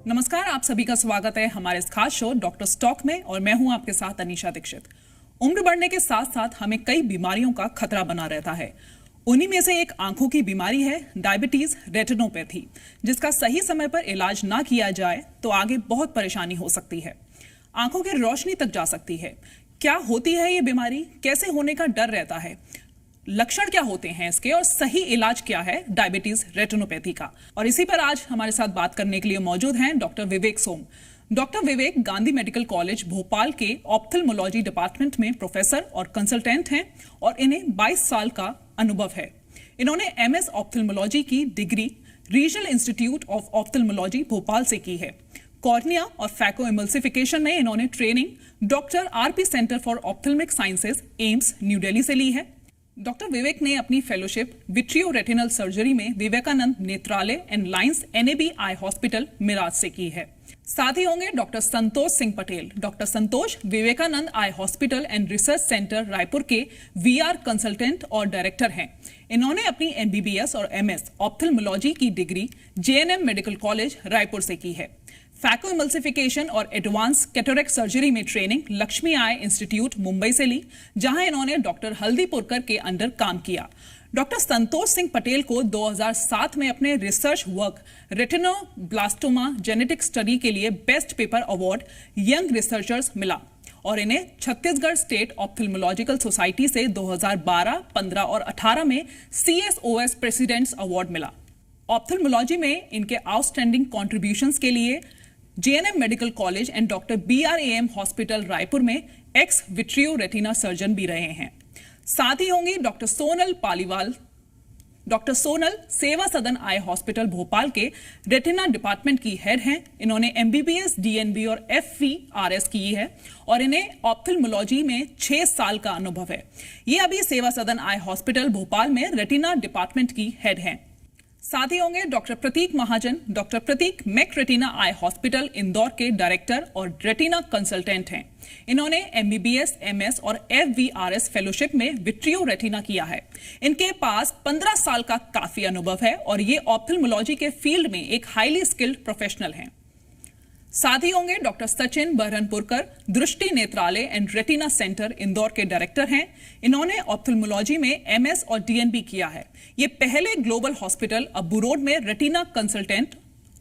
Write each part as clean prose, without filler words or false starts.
नमस्कार, आप सभी का स्वागत है हमारे इस खास शो डॉक्टर स्टॉक में और मैं हूं आपके साथ अनीशा दीक्षित। उम्र बढ़ने के साथ साथ हमें कई बीमारियों का खतरा बना रहता है। उन्हीं में से एक आंखों की बीमारी है डायबिटीज रेटिनोपैथी, जिसका सही समय पर इलाज ना किया जाए तो आगे बहुत परेशानी हो सकती है। आंखों की रोशनी तक जा सकती है। क्या होती है ये बीमारी, कैसे होने का डर रहता है, लक्षण क्या होते हैं इसके और सही इलाज क्या है डायबिटीज रेटिनोपैथी का, और इसी पर आज हमारे साथ बात करने के लिए मौजूद हैं डॉक्टर विवेक सोम। डॉक्टर विवेक गांधी मेडिकल कॉलेज भोपाल के ऑप्थेल्मोलॉजी डिपार्टमेंट में प्रोफेसर और कंसल्टेंट हैं और इन्हें 22 साल का अनुभव है। इन्होंने MS ऑप्थेल्मोलॉजी की degree regional institute of ophthalmology Bhopal से की है। कॉर्निया और फैको एमल्सिफिकेशन में इन्होंने training doctor RP centre for ophthalmic sciences AIIMS new Delhi से ली है। डॉक्टर विवेक ने अपनी फेलोशिप विट्रियो रेटिनल सर्जरी में Vivekananda Netralaya and Lions NAB eye hospital Miraj से की है। साथ ही होंगे doctor Santosh Singh Patel. Doctor Santosh Vivekananda eye hospital and research centre Raipur के VR कंसल्टेंट और डायरेक्टर हैं। इन्होंने अपनी MBBS और MS ऑप्थेल्मोलॉजी की degree JNM medical college Raipur से की है। फैको एमल्सिफिकेशन और एडवांस कैटरेक्ट सर्जरी में ट्रेनिंग लक्ष्मी आई इंस्टीट्यूट मुंबई से ली, जहां इन्होंने डॉक्टर हल्दीपुरकर के अंडर काम किया। डॉक्टर संतोष सिंह पटेल को 2007 में अपने research work retinoblastoma genetic study के लिए best paper award young researchers मिला और इन्हें छत्तीसगढ़ स्टेट ऑप्थेल्मोलॉजिकल सोसाइटी से 2012, 15 और 18 में CSOS प्रेसिडेंट्स अवार्ड मिला। ऑप्थेल्मोलॉजी में इनके आउटस्टैंडिंग कॉन्ट्रीब्यूशंस के लिए JNM medical college and doctor BRAM hospital Raipur में एक्स विट्रियो रेटिना सर्जन भी रहे हैं। साथ ही होंगी डॉक्टर सोनल पालीवाल। डॉक्टर सोनल सेवा सदन आई हॉस्पिटल भोपाल के रेटिना डिपार्टमेंट की हेड हैं। इन्होंने MBBS, DNB और FVRS की है और इन्हें ऑप्थेल्मोलॉजी में 6 साल का अनुभव है। ये अभी सेवा सदन आई हॉस्पिटल भोपाल में रेटिना डिपार्टमेंट की हेड हैं। साथ ही होंगे doctor Pratik Mahajan. Doctor Pratik Mac retina eye hospital Indore के डायरेक्टर और रेटिना कंसल्टेंट हैं। इन्होंने MBBS, MS और FVRS फेलोशिप में विट्रियो रेटिना किया है। इनके पास 15 साल का काफी अनुभव है और ये ऑप्थेल्मोलॉजी के फील्ड में एक हाईली स्किल्ड प्रोफेशनल हैं। साथ ही होंगे डॉक्टर सचिन बरहनपुरकर, दृष्टि नेत्रालय एंड रेटिना सेंटर इंदौर के डायरेक्टर हैं। इन्होंने ऑप्थेल्मोलॉजी में MS और DNB किया है। ये पहले ग्लोबल हॉस्पिटल अब्बू रोड में रेटिना कंसल्टेंट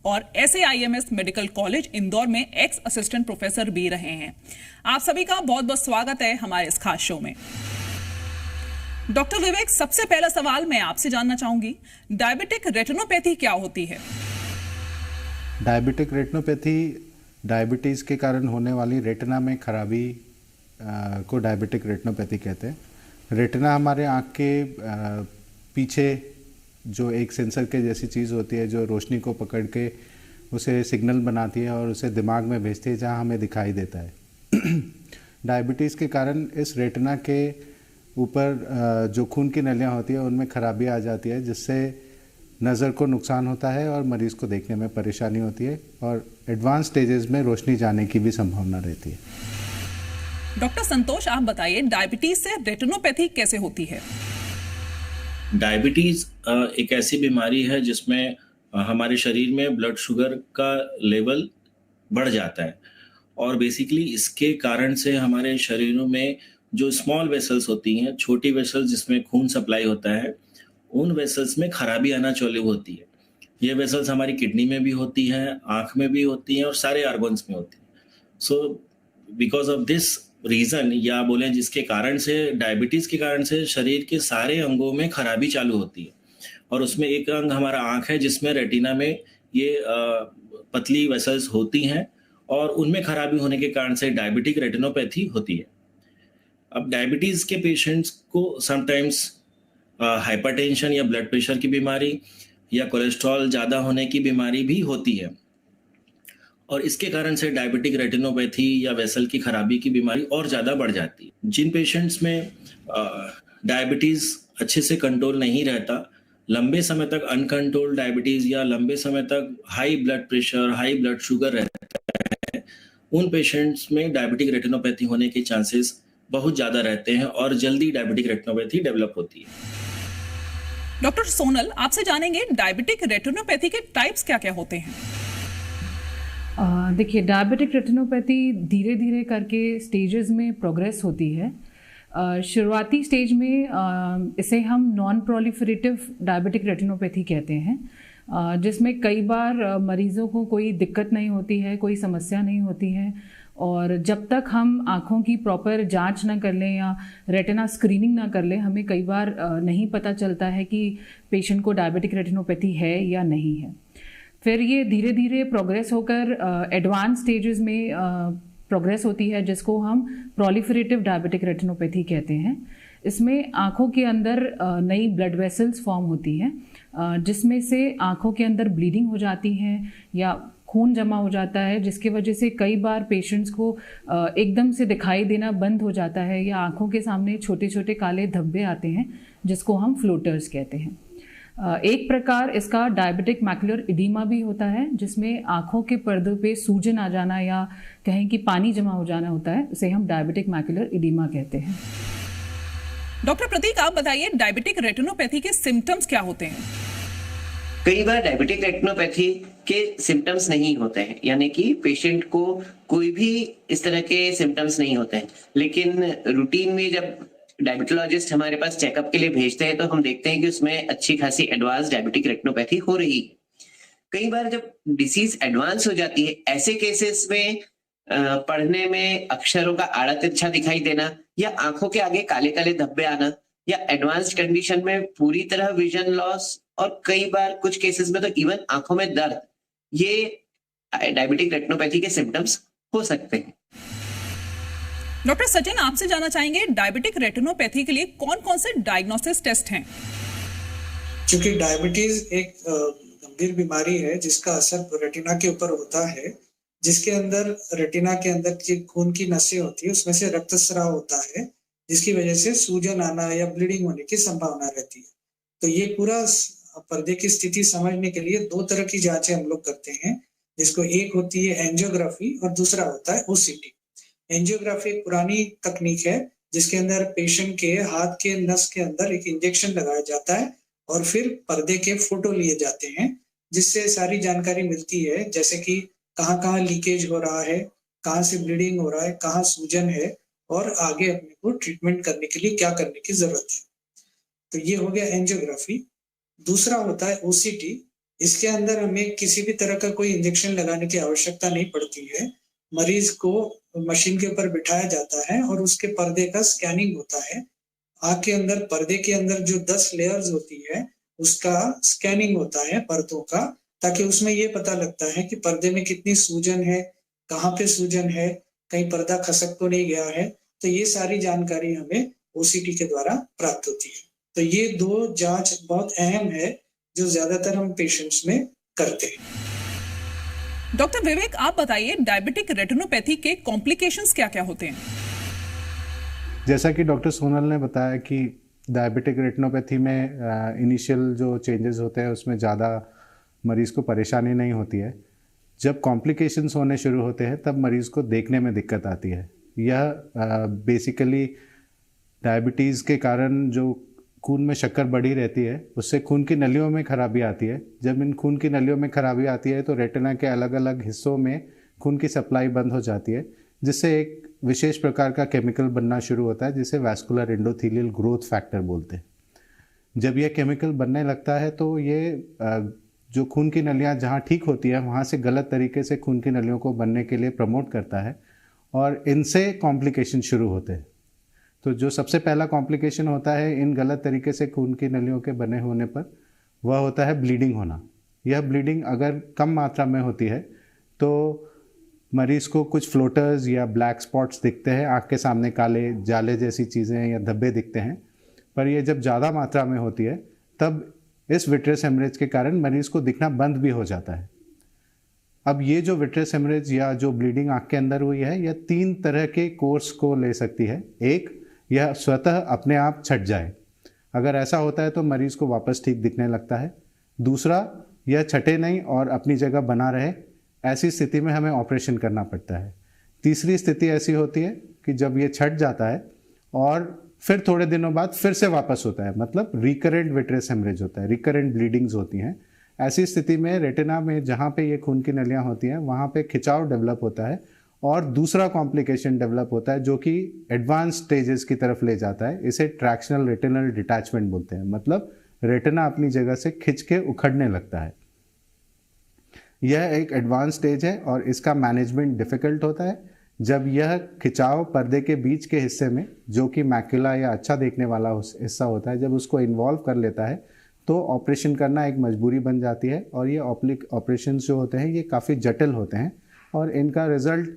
और SAIMS मेडिकल कॉलेज इंदौर में एक्स असिस्टेंट प्रोफेसर भी रहे हैं। आप सभी का बहुत बहुत स्वागत है हमारे इस खास शो में। डॉक्टर विवेक, सबसे पहला सवाल मैं आपसे जानना चाहूंगी, डायबिटिक रेटिनोपैथी क्या होती है? डायबिटिक रेटिनोपैथी डायबिटीज़ के कारण होने वाली रेटिना में खराबी को डायबिटिक रेटिनोपैथी कहते हैं। रेटिना हमारे आँख के पीछे जो एक सेंसर के जैसी चीज़ होती है जो रोशनी को पकड़ के उसे सिग्नल बनाती है और उसे दिमाग में भेजती है जहाँ हमें दिखाई देता है। डायबिटीज़ के कारण इस रेटिना के ऊपर जो खून की नलियाँ होती है उनमें खराबी आ जाती है, जिससे नज़र को नुकसान होता है और मरीज़ को देखने में परेशानी होती है और एडवांस स्टेजेस में रोशनी जाने की भी संभावना रहती है। डॉक्टर संतोष, आप बताइए डायबिटीज से रेटिनोपैथी कैसे होती है? डायबिटीज एक ऐसी बीमारी है जिसमें हमारे शरीर में ब्लड शुगर का लेवल बढ़ जाता है और बेसिकली इसके कारण से हमारे शरीरों में जो स्मॉल वेसल्स होती हैं, छोटी वेसल्स जिसमें खून सप्लाई होता है, उन वेसल्स में खराबी आना चालू होती है। ये वेसल्स हमारी किडनी में भी होती हैं, आँख में भी होती हैं और सारे ऑर्गन्स में होती हैं। So because of this reason या बोलें जिसके कारण से डायबिटीज़ के कारण से शरीर के सारे अंगों में खराबी चालू होती है और उसमें एक अंग हमारा आँख है जिसमें रेटिना में ये पतली वेसल्स होती हैं और उनमें खराबी होने के कारण से डायबिटिक रेटिनोपैथी होती है। अब डायबिटीज़ के पेशेंट्स को समटाइम्स हाइपरटेंशन या ब्लड प्रेशर की बीमारी या कोलेस्ट्रॉल ज़्यादा होने की बीमारी भी होती है और इसके कारण से डायबिटिक रेटिनोपैथी या वेसल की खराबी की बीमारी और ज़्यादा बढ़ जाती है। जिन पेशेंट्स में डायबिटीज़ अच्छे से कंट्रोल नहीं रहता, लंबे समय तक अनकंट्रोल्ड डायबिटीज़ या लंबे समय तक high blood pressure, high blood sugar रहता है, उन पेशेंट्स में डायबिटिक रेटिनोपैथी होने के चांसेस बहुत ज़्यादा रहते हैं और जल्दी डायबिटिक रेटिनोपैथी डेवलप होती है। डॉक्टर सोनल, आपसे जानेंगे डायबिटिक रेटिनोपैथी के टाइप्स क्या क्या होते हैं? देखिए, डायबिटिक रेटिनोपैथी धीरे धीरे करके स्टेजेस में प्रोग्रेस होती है। शुरुआती स्टेज में इसे हम नॉन प्रोलिफरेटिव डायबिटिक रेटिनोपैथी कहते हैं, जिसमें कई बार मरीज़ों को कोई दिक्कत नहीं होती है, कोई समस्या नहीं होती है, और जब तक हम आँखों की प्रॉपर जांच ना कर लें या रेटिना स्क्रीनिंग ना कर लें, हमें कई बार नहीं पता चलता है कि पेशेंट को डायबिटिक रेटिनोपैथी है या नहीं है। फिर ये धीरे धीरे प्रोग्रेस होकर एडवांस स्टेजेस में प्रोग्रेस होती है, जिसको हम प्रोलिफरेटिव डायबिटिक रेटिनोपैथी कहते हैं। इसमें आँखों के अंदर नई ब्लड वेसल्स फॉर्म होती हैं, जिसमें से आँखों के अंदर ब्लीडिंग हो जाती है या खून जमा हो जाता है, जिसकी वजह से कई बार पेशेंट्स को एकदम से दिखाई देना बंद हो जाता है या आँखों के सामने छोटे छोटे काले धब्बे आते हैं, जिसको हम फ्लोटर्स कहते हैं। एक प्रकार इसका डायबिटिक मैकुलर इडीमा भी होता है, जिसमें आँखों के पर्दों पे सूजन आ जाना या कहें कि पानी जमा हो जाना होता है, उसे हम डायबिटिक मैकुलर इडीमा कहते हैं। डॉक्टर प्रतीक, आप बताइए डायबिटिक रेटिनोपैथी के सिम्टम्स क्या होते हैं? कई बार डायबिटिक रेटिनोपैथी के सिम्टम्स नहीं होते हैं, यानी कि पेशेंट को कोई भी इस तरह के सिम्टम्स नहीं होते हैं, लेकिन रूटीन में जब डायबिटोलॉजिस्ट हमारे पास चेकअप के लिए भेजते हैं तो हम देखते हैं कि उसमें अच्छी खासी एडवांस डायबिटिक रेटिनोपैथी हो रही है। कई बार जब डिसीज एडवांस हो जाती है, ऐसे केसेस में पढ़ने में अक्षरों का आड़ा तिरछा दिखाई देना या आंखों के आगे काले काले धब्बे आना या एडवांस्ड कंडीशन में पूरी तरह विजन लॉस और कई बार कुछ केसेस में तो इवन आंखों में दर्द, ये डायबिटिक रेटिनोपैथी के सिम्टम्स हो सकते हैं। डॉक्टर सचिन, आपसे जानना चाहेंगे डायबिटिक रेटिनोपैथी के लिए कौन कौन से डायग्नोसिस टेस्ट हैं? क्योंकि डायबिटीज एक गंभीर बीमारी है जिसका असर रेटिना के ऊपर होता है, जिसके अंदर रेटिना के अंदर जो खून की नसें होती है उसमें से रक्तस्राव होता है, जिसकी वजह से सूजन आना या ब्लीडिंग होने की संभावना रहती है। तो ये पूरा पर्दे की स्थिति समझने के लिए दो तरह की जांचें हम लोग करते हैं, जिसको एक होती है एंजियोग्राफी और दूसरा होता है ओसीटी। एंजियोग्राफी एक पुरानी तकनीक है जिसके अंदर पेशेंट के हाथ के नस के अंदर एक इंजेक्शन लगाया जाता है और फिर पर्दे के फोटो लिए जाते हैं, जिससे सारी जानकारी मिलती है, जैसे कि कहाँ कहाँ लीकेज हो रहा है, कहाँ से ब्लीडिंग हो रहा है, कहाँ सूजन है और आगे अपने को ट्रीटमेंट करने के लिए क्या करने की जरूरत है। तो ये हो गया एंजियोग्राफी। दूसरा होता है ओसीटी। इसके अंदर हमें किसी भी तरह का कोई इंजेक्शन लगाने की आवश्यकता नहीं पड़ती है। मरीज को मशीन के ऊपर बिठाया जाता है और उसके पर्दे का स्कैनिंग होता है। आँख के अंदर पर्दे के अंदर जो 10 लेयर्स होती है उसका स्कैनिंग होता है पर्दों का, ताकि उसमें ये पता लगता है कि पर्दे में कितनी सूजन है, कहाँ पे सूजन है, कहीं पर्दा खसक तो नहीं गया है। तो ये सारी जानकारी हमें ओसीटी के द्वारा प्राप्त होती है। तो ये दो जांच बहुत अहम है जो ज्यादातर हम पेशेंट्स में करते हैं। डॉक्टर विवेक, आप बताइए डायबिटिक रेटिनोपैथी के कॉम्प्लिकेशंस क्या-क्या होते हैं? जैसा कि डॉक्टर सोनल ने बताया कि डायबिटिक रेटिनोपैथी में इनिशियल जो चेंजेस होते हैं उसमें ज़्यादा मरीज़ को परेशानी नहीं होती है। जब कॉम्प्लिकेशंस होने शुरू होते हैं तब मरीज़ को देखने में दिक्कत आती है। यह बेसिकली डायबिटीज़ के कारण जो खून में शक्कर बढ़ी रहती है उससे खून की नलियों में खराबी आती है। जब इन खून की नलियों में खराबी आती है तो रेटिना के अलग अलग हिस्सों में खून की सप्लाई बंद हो जाती है, जिससे एक विशेष प्रकार का केमिकल बनना शुरू होता है जिसे वैस्कुलर एंडोथेलियल ग्रोथ फैक्टर बोलते हैं। जब यह केमिकल बनने लगता है तो ये जो खून की नलियाँ जहाँ ठीक होती है वहाँ से गलत तरीके से खून की नलियों को बनने के लिए प्रमोट करता है और इनसे कॉम्प्लिकेशन शुरू होते हैं। तो जो सबसे पहला कॉम्प्लिकेशन होता है इन गलत तरीके से खून की नलियों के बने होने पर, वह होता है ब्लीडिंग होना। यह ब्लीडिंग अगर कम मात्रा में होती है तो मरीज़ को कुछ फ्लोटर्स या ब्लैक स्पॉट्स दिखते हैं, आँख के सामने काले जाले जैसी चीज़ें या धब्बे दिखते हैं। पर यह जब ज़्यादा मात्रा में होती है तब इस विट्रियस हेमरेज के कारण मरीज़ को दिखना बंद भी हो जाता है। अब ये जो विट्रियस हेमरेज या जो ब्लीडिंग आँख के अंदर हुई है, यह 3 तरह के कोर्स को ले सकती है। एक, यह स्वतः अपने आप छट जाए। अगर ऐसा होता है तो मरीज़ को वापस ठीक दिखने लगता है। दूसरा, यह छटे नहीं और अपनी जगह बना रहे, ऐसी स्थिति में हमें ऑपरेशन करना पड़ता है। तीसरी स्थिति ऐसी होती है कि जब ये छट जाता है और फिर थोड़े दिनों बाद फिर से वापस होता है, मतलब रिकरेंट विट्रियस हेमरेज होता है, रिकरेंट ब्लीडिंग्स होती हैं। ऐसी स्थिति में रेटिना में जहाँ पे ये खून की नलियाँ होती हैं वहाँ पे खिंचाव डेवलप होता है और दूसरा कॉम्प्लिकेशन डेवलप होता है जो कि एडवांस स्टेजेस की तरफ ले जाता है। इसे ट्रैक्शनल रेटिनल डिटैचमेंट बोलते हैं, मतलब रेटिना अपनी जगह से खिंच के उखड़ने लगता है। यह एक एडवांस स्टेज है और इसका मैनेजमेंट डिफिकल्ट होता है। जब यह खिंचाव पर्दे के बीच के हिस्से में, जो कि मैक्युला या अच्छा देखने वाला हिस्सा होता है, जब उसको इन्वॉल्व कर लेता है तो ऑपरेशन करना एक मजबूरी बन जाती है। और ये ऑपरेशन जो होते हैं ये काफ़ी जटिल होते हैं और इनका रिजल्ट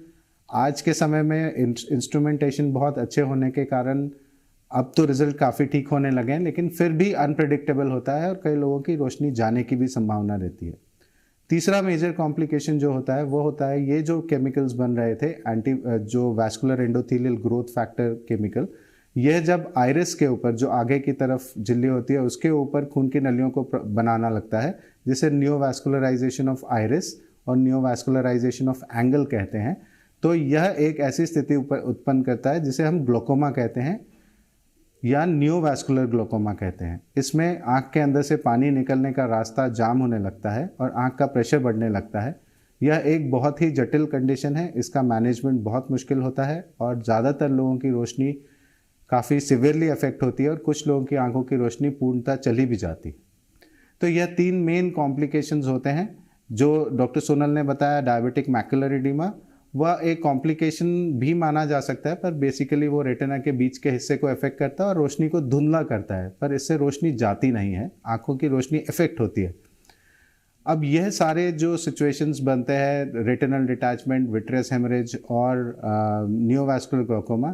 आज के समय में इंस्ट्रूमेंटेशन बहुत अच्छे होने के कारण अब तो रिजल्ट काफ़ी ठीक होने लगे हैं, लेकिन फिर भी अनप्रेडिक्टेबल होता है और कई लोगों की रोशनी जाने की भी संभावना रहती है। तीसरा मेजर कॉम्प्लिकेशन जो होता है वो होता है ये जो केमिकल्स बन रहे थे जो vascular endothelial growth factor chemical, यह जब आइरिस के ऊपर जो आगे की तरफ झिल्ली होती है उसके ऊपर खून की नलियों को बनाना लगता है, जिसे नियोवैस्कुलराइजेशन ऑफ आइरिस और नियोवैस्कुलराइजेशन ऑफ एंगल कहते हैं। तो यह एक ऐसी स्थिति उत्पन्न करता है जिसे हम ग्लोकोमा कहते हैं या नियोवैस्कुलर ग्लोकोमा कहते हैं। इसमें आँख के अंदर से पानी निकलने का रास्ता जाम होने लगता है और आँख का प्रेशर बढ़ने लगता है। यह एक बहुत ही जटिल कंडीशन है, इसका मैनेजमेंट बहुत मुश्किल होता है और ज़्यादातर लोगों की रोशनी काफ़ी सिवियरली अफेक्ट होती है और कुछ लोगों की आंखों की रोशनी पूर्णतः चली भी जाती है। तो यह 3 मेन कॉम्प्लिकेशंस होते हैं जो डॉक्टर सोनल ने बताया। डायबिटिक मैकुलर एडिमा वह एक कॉम्प्लिकेशन भी माना जा सकता है, पर बेसिकली वो रेटिना के बीच के हिस्से को अफेक्ट करता है और रोशनी को धुंधला करता है, पर इससे रोशनी जाती नहीं है, आंखों की रोशनी अफेक्ट होती है। अब यह सारे जो सिचुएशंस बनते हैं, रेटिनल डिटैचमेंट, विट्रियस हेमरेज और नियोवैस्कुलर ग्लोकोमा,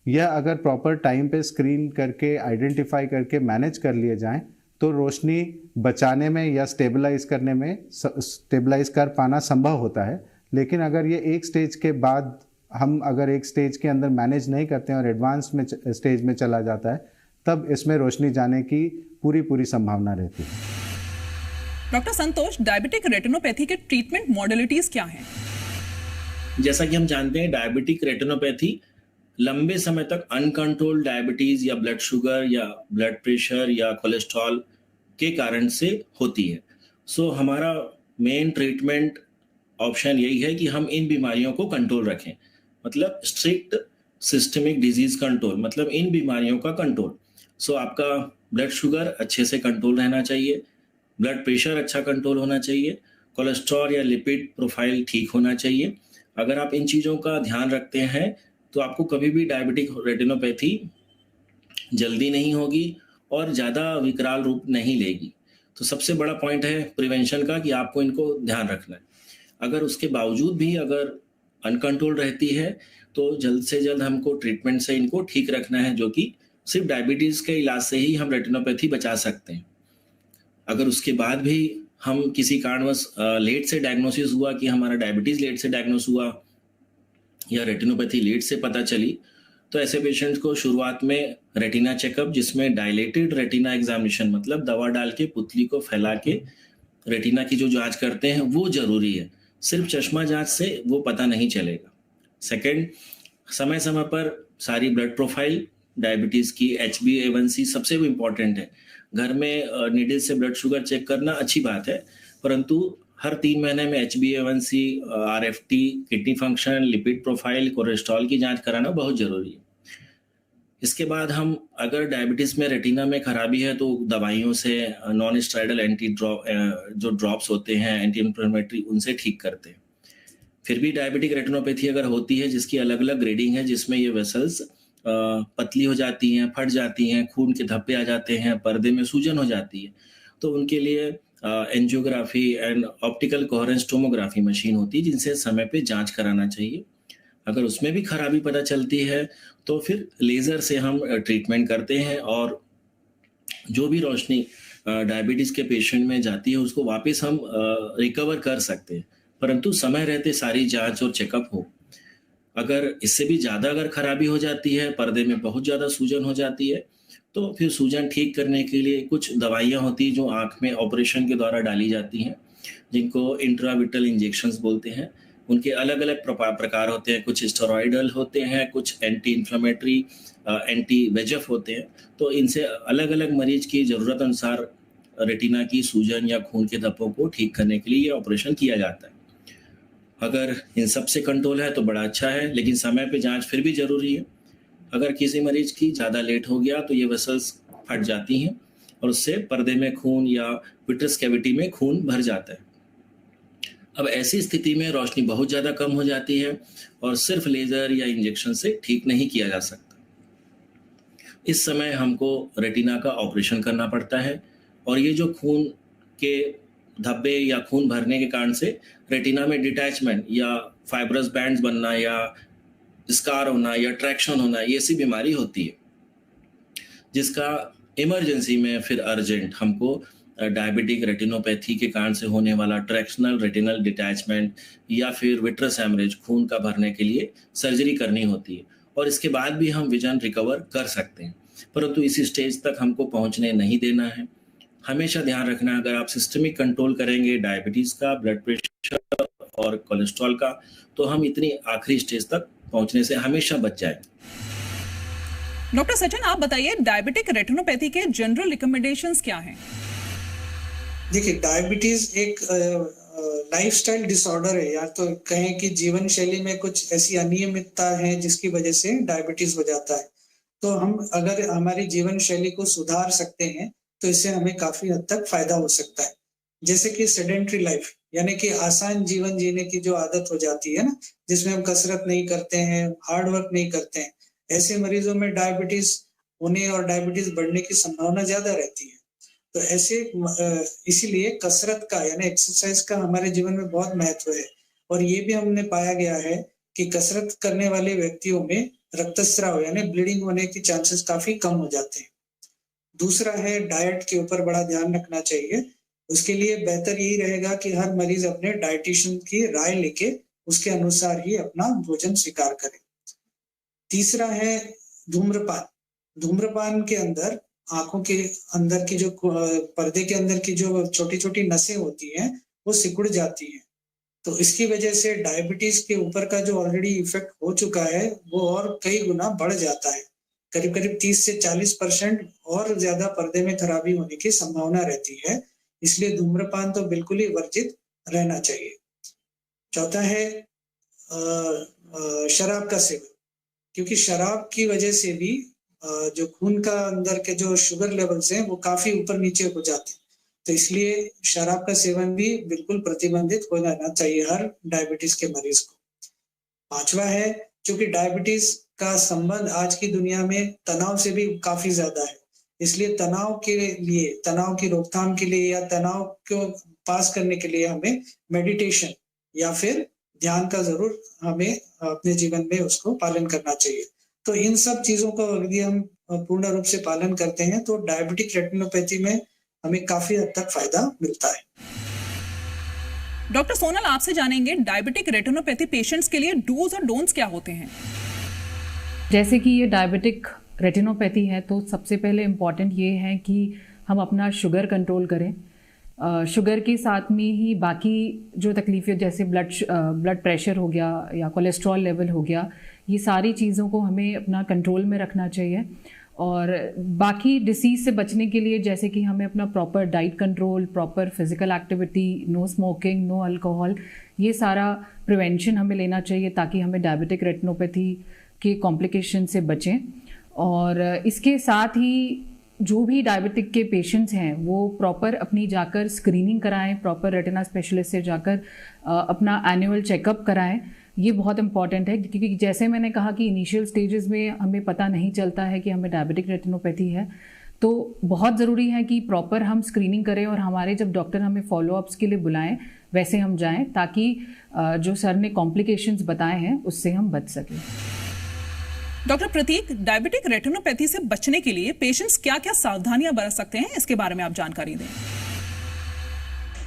यह अगर प्रॉपर टाइम पे स्क्रीन करके आइडेंटिफाई करके मैनेज कर लिए जाएं तो रोशनी बचाने में या स्टेबलाइज करने में स्टेबलाइज कर पाना संभव होता है। लेकिन अगर ये एक स्टेज के बाद हम अगर एक स्टेज के अंदर मैनेज नहीं करते हैं और एडवांस में स्टेज में चला जाता है, तब इसमें रोशनी जाने की पूरी संभावना रहती है। डॉक्टर संतोष, डायबिटिक रेटिनोपैथी के ट्रीटमेंट मॉडलिटीज क्या हैं? जैसा कि हम जानते हैं, डायबिटिक रेटिनोपैथी लंबे समय तक अनकंट्रोल्ड डायबिटीज या ब्लड शुगर या ब्लड प्रेशर या कोलेस्ट्रॉल के कारण से होती है। सो हमारा मेन ट्रीटमेंट ऑप्शन यही है कि हम इन बीमारियों को कंट्रोल रखें, मतलब स्ट्रिक्ट सिस्टमिक डिजीज कंट्रोल, मतलब इन बीमारियों का कंट्रोल। सो आपका ब्लड शुगर अच्छे से कंट्रोल रहना चाहिए, ब्लड प्रेशर अच्छा कंट्रोल होना चाहिए, कोलेस्ट्रॉल या लिपिड प्रोफाइल ठीक होना चाहिए। अगर आप इन चीज़ों का ध्यान रखते हैं तो आपको कभी भी डायबिटिक रेटिनोपैथी जल्दी नहीं होगी और ज़्यादा विकराल रूप नहीं लेगी। तो सबसे बड़ा पॉइंट है प्रिवेंशन का, कि आपको इनको ध्यान रखना है। अगर उसके बावजूद भी अगर अनकंट्रोल रहती है तो जल्द से जल्द हमको ट्रीटमेंट से इनको ठीक रखना है, जो कि सिर्फ डायबिटीज़ के इलाज से ही हम रेटिनोपैथी बचा सकते हैं। अगर उसके बाद भी हम किसी कारणवश लेट से डायग्नोसिस हुआ कि हमारा डायबिटीज़ लेट से डायग्नोस हुआ या रेटिनोपैथी लेट से पता चली, तो ऐसे पेशेंट्स को शुरुआत में रेटिना चेकअप, जिसमें डायलेटेड रेटिना एग्जामिनेशन, मतलब दवा डाल के पुतली को फैला के रेटिना की जो जांच करते हैं वो जरूरी है। सिर्फ चश्मा जांच से वो पता नहीं चलेगा। सेकंड, समय समय पर सारी ब्लड प्रोफाइल, डायबिटीज़ की HbA1c सबसे इम्पॉर्टेंट है। घर में नीडल से ब्लड शुगर चेक करना अच्छी बात है, परंतु हर 3 महीने में HbA1c, RFT, kidney function, lipid profile, cholesterol की जांच कराना बहुत ज़रूरी है। इसके बाद हम अगर डायबिटीज़ में रेटिना में खराबी है तो दवाइयों से, नॉन स्टेरॉइडल जो ड्रॉप्स होते हैं एंटी इन्फ्लेमेटरी, उनसे ठीक करते हैं। फिर भी डायबिटिक रेटिनोपैथी अगर होती है जिसकी अलग अलग ग्रेडिंग है, जिसमें ये वेसल्स पतली हो जाती हैं, फट जाती हैं, खून के धब्बे आ जाते हैं, पर्दे में सूजन हो जाती है, तो उनके लिए angiography and optical coherence tomography machine होती है, जिनसे समय पे जांच कराना चाहिए। अगर उसमें भी खराबी पता चलती है तो फिर लेज़र से हम ट्रीटमेंट करते हैं और जो भी रोशनी डायबिटीज़ के पेशेंट में जाती है उसको वापस हम रिकवर कर सकते हैं, परंतु समय रहते सारी जांच और चेकअप हो। अगर इससे भी ज़्यादा अगर खराबी हो जाती है, पर्दे में बहुत ज़्यादा सूजन हो जाती है, तो फिर सूजन ठीक करने के लिए कुछ दवाइयाँ होती हैं जो आँख में ऑपरेशन के द्वारा डाली जाती हैं, जिनको इंट्राविट्रल इंजेक्शंस बोलते हैं। उनके अलग अलग प्रकार होते हैं, कुछ स्टेरॉइडल होते हैं, कुछ एंटी इन्फ्लेमेटरी, एंटी VEGF होते हैं। तो इनसे अलग अलग मरीज की ज़रूरत अनुसार रेटिना की सूजन या खून के धब्बों को ठीक करने के लिए ये ऑपरेशन किया जाता है। अगर इन सब से कंट्रोल है तो बड़ा अच्छा है, लेकिन समय पे जांच फिर भी ज़रूरी है। अगर किसी मरीज की ज़्यादा लेट हो गया तो ये वेसल्स फट जाती हैं और उससे पर्दे में खून या विट्रस कैविटी में खून भर जाता है। अब ऐसी स्थिति में रोशनी बहुत ज़्यादा कम हो जाती है और सिर्फ लेज़र या इंजेक्शन से ठीक नहीं किया जा सकता। इस समय हमको रेटिना का ऑपरेशन करना पड़ता है और ये जो खून के धब्बे या खून भरने के कारण से रेटिना में डिटैचमेंट या फाइब्रस बैंड्स बनना या स्कार होना या ट्रैक्शन होना, ये ऐसी बीमारी होती है जिसका इमरजेंसी में फिर अर्जेंट हमको डायबिटिक रेटिनोपैथी के कारण से होने वाला ट्रैक्शनल रेटिनल डिटैचमेंट या फिर विट्रस हैमरेज खून का भरने के लिए सर्जरी करनी होती है और इसके बाद भी हम विजन रिकवर कर सकते हैं, परंतु इस स्टेज तक हमको पहुंचने नहीं देना है। हमेशा ध्यान रखना, अगर आप सिस्टमिक कंट्रोल करेंगे डायबिटीज़ का, ब्लड प्रेशर और कोलेस्ट्रॉल का, तो हम इतनी आखिरी स्टेज तक पहुंचने से हमेशा बच जाएंगे। डॉक्टर सचिन, आप बताइए डायबिटिक रेटिनोपैथी के जनरल रिकमेंडेशंस क्या हैं? देखिए, डायबिटीज एक लाइफस्टाइल डिसऑर्डर है, या तो कहें कि जीवन शैली में कुछ ऐसी अनियमितता है जिसकी वजह से डायबिटीज हो जाता है। तो हम अगर हमारी जीवन शैली को सुधार सकते हैं तो इससे हमें काफी हद तक फायदा हो सकता है। जैसे कि सेडेंट्री लाइफ, यानी कि आसान जीवन जीने की जो आदत हो जाती है ना, जिसमें हम कसरत नहीं करते हैं, हार्ड वर्क नहीं करते हैं, ऐसे मरीजों में डायबिटीज होने और डायबिटीज बढ़ने की संभावना ज्यादा रहती है। तो ऐसे इसीलिए कसरत का यानी एक्सरसाइज का हमारे जीवन में बहुत महत्व है और ये भी हमने पाया गया है कि कसरत करने वाले व्यक्तियों में रक्तस्राव यानी ब्लीडिंग होने की चांसेस काफी कम हो जाते हैं। दूसरा है, डाइट के ऊपर बड़ा ध्यान रखना चाहिए। उसके लिए बेहतर यही रहेगा कि हर मरीज अपने डाइटिशियन की राय लेके उसके अनुसार ही अपना भोजन स्वीकार करे। तीसरा है धूम्रपान। धूम्रपान के अंदर आंखों के अंदर की जो पर्दे के अंदर की जो छोटी छोटी नसें होती हैं वो सिकुड़ जाती हैं, तो इसकी वजह से डायबिटीज के ऊपर का जो ऑलरेडी इफेक्ट हो चुका है वो और कई गुना बढ़ जाता है। करीब करीब 30 से 40% और ज्यादा पर्दे में खराबी होने की संभावना रहती है। इसलिए धूम्रपान तो बिल्कुल ही वर्जित रहना चाहिए। चौथा है शराब का सेवन, क्योंकि शराब की वजह से भी जो खून का अंदर के जो शुगर लेवल्स हैं वो काफी ऊपर नीचे हो जाते हैं, तो इसलिए शराब का सेवन भी बिल्कुल प्रतिबंधित हो जाना चाहिए हर डायबिटीज के मरीज को। पांचवा है, क्योंकि डायबिटीज का संबंध आज की दुनिया में तनाव से भी काफी ज्यादा है, इसलिए तनाव के लिए, तनाव की रोकथाम के लिए या तनाव को पास करने के लिए हमें मेडिटेशन या फिर ध्यान का जरूर हमें अपने जीवन में उसको पालन करना चाहिए। तो इन सब चीजों का यदि हम पूर्ण रूप से पालन करते हैं तो डायबिटिक रेटिनोपैथी में हमें काफी हद तक फायदा मिलता है। डॉक्टर सोनल, आपसे जानेंगे डायबिटिक रेटिनोपैथी पेशेंट्स के लिए डूज और डोंट्स क्या होते हैं? जैसे कि ये डायबिटिक रेटिनोपैथी है तो सबसे पहले इम्पॉर्टेंट ये है कि हम अपना शुगर कंट्रोल करें। शुगर के साथ में ही बाकी जो तकलीफ़ें जैसे ब्लड प्रेशर हो गया या कोलेस्ट्रॉल लेवल हो गया, ये सारी चीज़ों को हमें अपना कंट्रोल में रखना चाहिए। और बाकी डिसीज़ से बचने के लिए जैसे कि हमें अपना proper diet control, proper physical activity, no smoking, no alcohol, ये सारा प्रिवेंशन हमें लेना चाहिए ताकि हमें डायबिटिक रेटिनोपैथी के कॉम्प्लिकेशन से बचें। और इसके साथ ही जो भी डायबिटिक के पेशेंट्स हैं वो प्रॉपर अपनी जाकर स्क्रीनिंग कराएं, प्रॉपर रेटिना स्पेशलिस्ट से जाकर अपना एनुअल चेकअप कराएं। ये बहुत इंपॉर्टेंट है क्योंकि जैसे मैंने कहा कि इनिशियल स्टेजेस में हमें पता नहीं चलता है कि हमें डायबिटिक रेटिनोपैथी है, तो बहुत ज़रूरी है कि प्रॉपर हम स्क्रीनिंग करें और हमारे जब डॉक्टर हमें फॉलोअप्स के लिए बुलाएं वैसे हम जाएं ताकि जो सर ने कॉम्प्लिकेशंस बताए हैं उससे हम बच सकें। डॉक्टर प्रतीक, डायबिटिक रेटिनोपैथी से बचने के लिए पेशेंट्स क्या-क्या सावधानियां बरत सकते हैं, इसके बारे में आप जानकारी दें।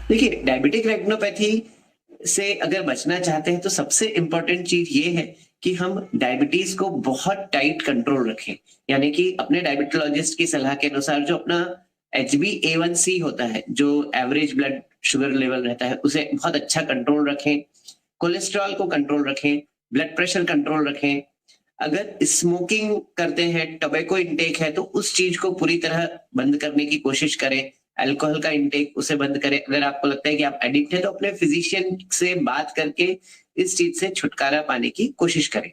देखिए, डायबिटिक रेटिनोपैथी से अगर बचना चाहते हैं तो सबसे इम्पोर्टेंट चीज ये है कि हम डायबिटीज को बहुत टाइट कंट्रोल रखें, यानी कि अपने डायबिटोलॉजिस्ट की सलाह के अनुसार जो अपना HbA1c होता है, जो एवरेज ब्लड शुगर लेवल रहता है, उसे बहुत अच्छा कंट्रोल रखें, कोलेस्ट्रॉल को कंट्रोल रखें, ब्लड प्रेशर कंट्रोल रखें। अगर स्मोकिंग करते हैं, टोबैको इंटेक है, तो उस चीज को पूरी तरह बंद करने की कोशिश करें। अल्कोहल का इंटेक उसे बंद करें। अगर आपको लगता है कि आप एडिक्ट है तो अपने फिजिशियन से बात करके इस चीज से छुटकारा पाने की कोशिश करें।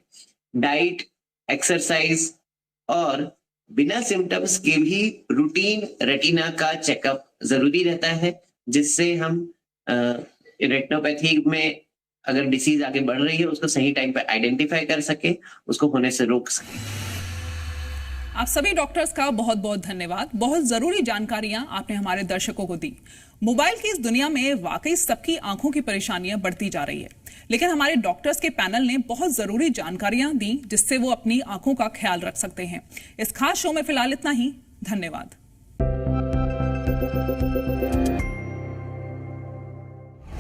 डाइट, एक्सरसाइज और बिना सिम्टम्स के भी रूटीन रेटिना का चेकअप जरूरी रहता है, जिससे हम रेटिनोपैथी में अगर डिसीज आगे बढ़ रही है उसको सही टाइम पे आइडेंटिफाई कर सके, उसको होने से रोक सके। आप सभी डॉक्टर्स का बहुत बहुत धन्यवाद। बहुत जरूरी जानकारियां आपने हमारे दर्शकों को दी। मोबाइल की इस दुनिया में वाकई सबकी आंखों की परेशानियां बढ़ती जा रही है, लेकिन हमारे डॉक्टर्स के पैनल ने बहुत जरूरी जानकारियां दी जिससे वो अपनी आंखों का ख्याल रख सकते हैं। इस खास शो में फिलहाल इतना ही। धन्यवाद।